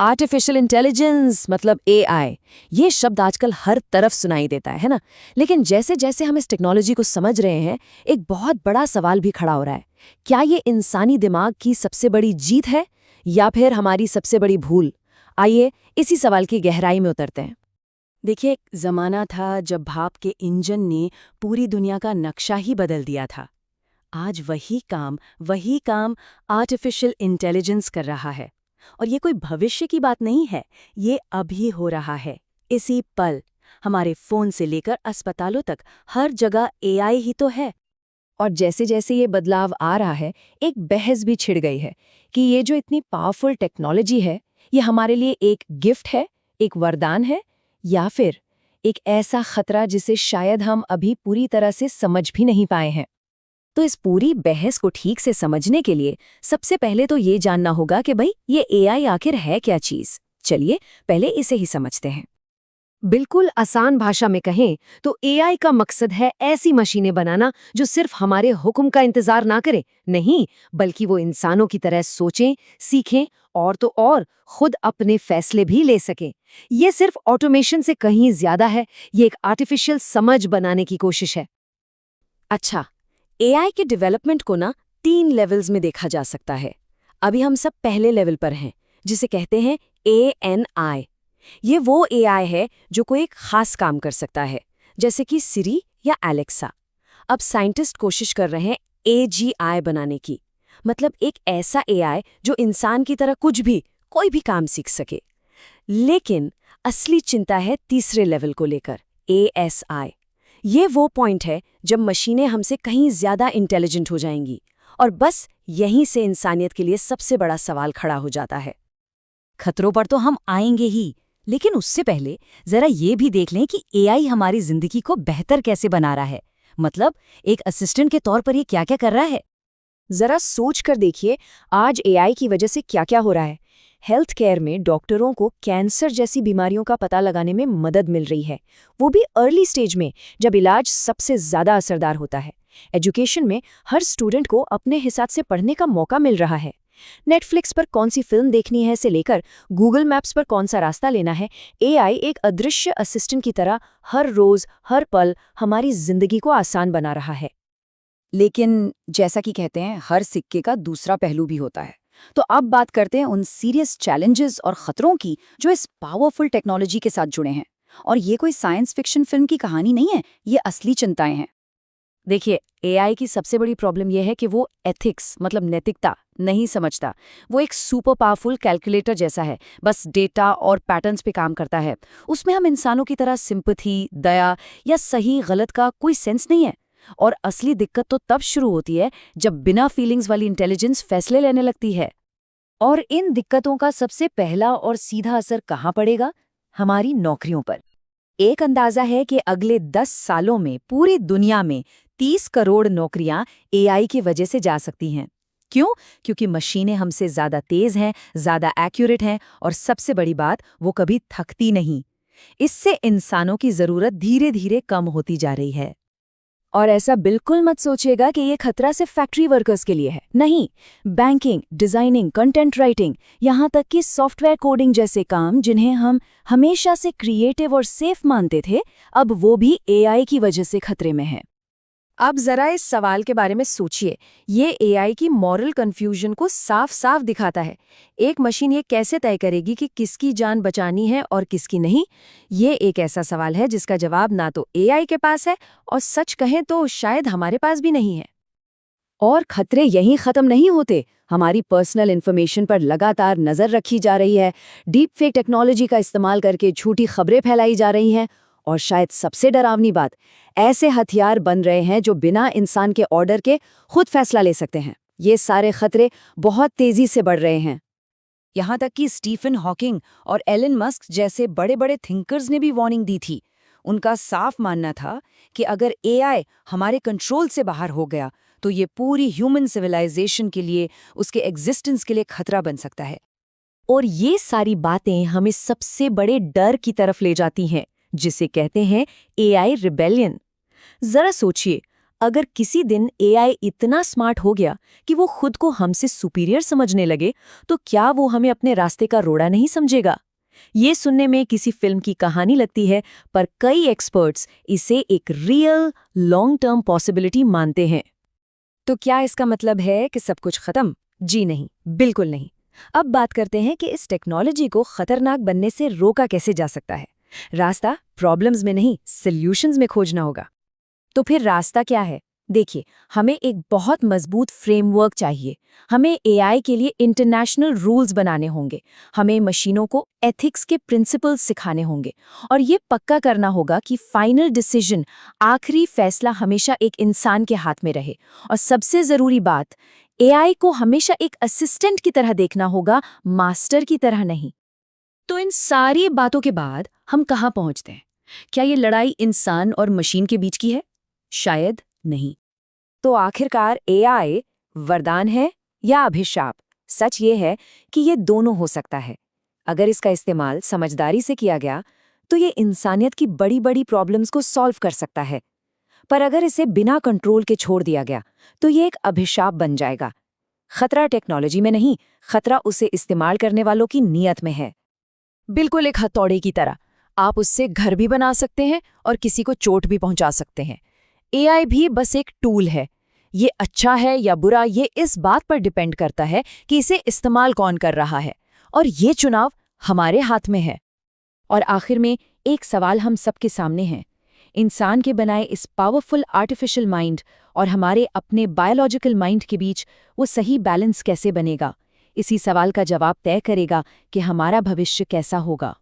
Artificial intelligence मतलब AI, ये शब्द आजकल हर तरफ सुनाई देता है ना। लेकिन जैसे जैसे हम इस टेक्नोलॉजी को समझ रहे हैं, एक बहुत बड़ा सवाल भी खड़ा हो रहा है। क्या ये इंसानी दिमाग की सबसे बड़ी जीत है या फिर हमारी सबसे बड़ी भूल? आइए इसी सवाल की गहराई में उतरते हैं। देखिए, एक जमाना था जब भाप के इंजन ने पूरी दुनिया का नक्शा ही बदल दिया था। आज वही काम आर्टिफिशियल इंटेलिजेंस कर रहा है। और ये कोई भविष्य की बात नहीं है, ये अभी हो रहा है, इसी पल। हमारे फोन से लेकर अस्पतालों तक हर जगह एआई ही तो है। और जैसे जैसे ये बदलाव आ रहा है, एक बहस भी छिड़ गई है कि ये जो इतनी पावरफुल टेक्नोलॉजी है, ये हमारे लिए एक गिफ्ट है, एक वरदान है, या फिर एक ऐसा खतरा जिसे शायद हम अभी पूरी तरह से समझ भी नहीं पाए हैं। तो इस पूरी बहस को ठीक से समझने के लिए सबसे पहले तो ये जानना होगा कि भाई ये एआई आखिर है क्या चीज। चलिए पहले इसे ही समझते हैं। बिल्कुल आसान भाषा में कहें तो एआई का मकसद है ऐसी मशीनें बनाना जो सिर्फ हमारे हुक्म का इंतजार ना करें, नहीं, बल्कि वो इंसानों की तरह सोचें, सीखें और तो और खुद अपने फैसले भी ले सकें। ये सिर्फ ऑटोमेशन से कहीं ज्यादा है, ये एक आर्टिफिशियल समझ बनाने की कोशिश है। अच्छा, एआई के डेवलपमेंट को ना 3 लेवल्स में देखा जा सकता है। अभी हम सब पहले लेवल पर हैं, जिसे कहते हैं एएनआई। ये वो एआई है जो कोई एक खास काम कर सकता है, जैसे कि सिरी या एलेक्सा। अब साइंटिस्ट कोशिश कर रहे हैं एजीआई बनाने की, मतलब एक ऐसा एआई जो इंसान की तरह कोई भी काम सीख सके। लेकिन असली चिंता है तीसरे लेवल को लेकर, एएसआई। ये वो पॉइंट है जब मशीनें हमसे कहीं ज्यादा इंटेलिजेंट हो जाएंगी, और बस यहीं से इंसानियत के लिए सबसे बड़ा सवाल खड़ा हो जाता है। खतरों पर तो हम आएंगे ही, लेकिन उससे पहले जरा ये भी देख लें कि एआई हमारी जिंदगी को बेहतर कैसे बना रहा है। मतलब एक असिस्टेंट के तौर पर ये क्या-क्या कर रहा है। जरा सोच कर देखिए, आज एआई की वजह से क्या-क्या हो रहा है। हेल्थ केयर में डॉक्टरों को कैंसर जैसी बीमारियों का पता लगाने में मदद मिल रही है, वो भी अर्ली स्टेज में, जब इलाज सबसे ज्यादा असरदार होता है। एजुकेशन में हर स्टूडेंट को अपने हिसाब से पढ़ने का मौका मिल रहा है। नेटफ्लिक्स पर कौन सी फिल्म देखनी है से लेकर गूगल मैप्स पर कौन सा रास्ता लेना है, एआई एक अदृश्य असिस्टेंट की तरह हर रोज हर पल हमारी जिंदगी को आसान बना रहा है। लेकिन जैसा कि कहते हैं, हर सिक्के का दूसरा पहलू भी होता है। तो अब बात करते हैं उन सीरियस चैलेंजेस और खतरों की जो इस पावरफुल टेक्नोलॉजी के साथ जुड़े हैं। और ये कोई साइंस फिक्शन फिल्म की कहानी नहीं है, ये असली चिंताएं हैं। देखिए, एआई की सबसे बड़ी प्रॉब्लम यह है कि वो एथिक्स मतलब नैतिकता नहीं समझता। वो एक सुपर पावरफुल कैलकुलेटर जैसा है, बस डेटा और पैटर्न्स पे काम करता है। उसमें हम इंसानों की तरह सिंपैथी, दया या सही गलत का कोई सेंस नहीं है। और असली दिक्कत तो तब शुरू होती है जब बिना फीलिंग्स वाली इंटेलिजेंस फैसले लेने लगती है। और इन दिक्कतों का सबसे पहला और सीधा असर कहाँ पड़ेगा? हमारी नौकरियों पर। एक अंदाजा है कि अगले 10 सालों में पूरी दुनिया में 30 करोड़ नौकरियां एआई की वजह से जा सकती हैं। क्यों? क्योंकि मशीनें हमसे ज़्यादा तेज़ हैं, ज़्यादा एक्यूरेट हैं, और सबसे बड़ी बात, वो कभी थकती नहीं। इससे इंसानों की ज़रूरत धीरे धीरे कम होती जा रही है। और ऐसा बिल्कुल मत सोचिएगा कि ये खतरा सिर्फ फैक्ट्री वर्कर्स के लिए है। नहीं, बैंकिंग, डिजाइनिंग, कंटेंट राइटिंग, यहाँ तक कि सॉफ्टवेयर कोडिंग जैसे काम जिन्हें हम हमेशा से क्रिएटिव और सेफ मानते थे, अब वो भी एआई की वजह से खतरे में हैं। अब जरा इस सवाल के बारे में सोचिए, ये एआई की मॉरल कंफ्यूजन को साफ साफ दिखाता है। एक मशीन ये कैसे तय करेगी कि किसकी जान बचानी है और किसकी नहीं? ये एक ऐसा सवाल है जिसका जवाब ना तो एआई के पास है, और सच कहें तो शायद हमारे पास भी नहीं है। और खतरे यहीं खत्म नहीं होते। हमारी पर्सनल इन्फॉर्मेशन पर लगातार नजर रखी जा रही है। डीप फेक टेक्नोलॉजी का इस्तेमाल करके झूठी खबरें फैलाई जा रही हैं। और शायद सबसे डरावनी बात, ऐसे हथियार बन रहे हैं जो बिना इंसान के ऑर्डर के खुद फैसला ले सकते हैं। ये सारे खतरे बहुत तेजी से बढ़ रहे हैं। यहाँ तक कि स्टीफन हॉकिंग और एलन मस्क जैसे बड़े बड़े थिंकर्स ने भी वार्निंग दी थी। उनका साफ मानना था कि अगर एआई हमारे कंट्रोल से बाहर हो गया तो ये पूरी ह्यूमन सिविलाइजेशन के लिए, उसके एग्जिस्टेंस के लिए खतरा बन सकता है। और ये सारी बातें हमें सबसे बड़े डर की तरफ ले जाती हैं, जिसे कहते हैं एआई रिबेलियन। जरा सोचिए, अगर किसी दिन एआई इतना स्मार्ट हो गया कि वो खुद को हमसे सुपीरियर समझने लगे, तो क्या वो हमें अपने रास्ते का रोड़ा नहीं समझेगा? ये सुनने में किसी फिल्म की कहानी लगती है, पर कई एक्सपर्ट्स इसे एक रियल लॉन्ग टर्म पॉसिबिलिटी मानते हैं। तो क्या इसका मतलब है कि सब कुछ खत्म? जी नहीं, बिल्कुल नहीं। अब बात करते हैं कि इस टेक्नोलॉजी को खतरनाक बनने से रोका कैसे जा सकता है। रास्ता प्रॉब्लम्स में नहीं, सॉल्यूशंस में खोजना होगा। तो फिर रास्ता क्या है? देखिए, हमें एक बहुत मजबूत फ्रेमवर्क चाहिए। हमें एआई के लिए इंटरनेशनल रूल्स बनाने होंगे। हमें मशीनों को एथिक्स के प्रिंसिपल्स सिखाने होंगे। और ये पक्का करना होगा कि फाइनल डिसीजन, आखिरी फैसला हमेशा एक इंसान के हाथ में रहे। और सबसे ज़रूरी बात, एआई को हमेशा एक असिस्टेंट की तरह देखना होगा, मास्टर की तरह नहीं। तो इन सारी बातों के बाद हम कहाँ पहुँचते हैं? क्या ये लड़ाई इंसान और मशीन के बीच की है? शायद नहीं। तो आखिरकार एआई वरदान है या अभिशाप? सच ये है कि ये दोनों हो सकता है। अगर इसका इस्तेमाल समझदारी से किया गया तो ये इंसानियत की बड़ी बड़ी प्रॉब्लम्स को सॉल्व कर सकता है, पर अगर इसे बिना कंट्रोल के छोड़ दिया गया तो ये एक अभिशाप बन जाएगा। खतरा टेक्नोलॉजी में नहीं, खतरा उसे इस्तेमाल करने वालों की नीयत में है। बिल्कुल एक हथौड़े की तरह। आप उससे घर भी बना सकते हैं और किसी को चोट भी पहुंचा सकते हैं। एआई भी बस एक टूल है। ये अच्छा है या बुरा, ये इस बात पर डिपेंड करता है कि इसे इस्तेमाल कौन कर रहा है, और ये चुनाव हमारे हाथ में है। और आखिर में एक सवाल हम सबके सामने है। इंसान के बनाए इस पावरफुल आर्टिफिशियल माइंड और हमारे अपने बायोलॉजिकल माइंड के बीच वो सही बैलेंस कैसे बनेगा? इसी सवाल का जवाब तय करेगा कि हमारा भविष्य कैसा होगा।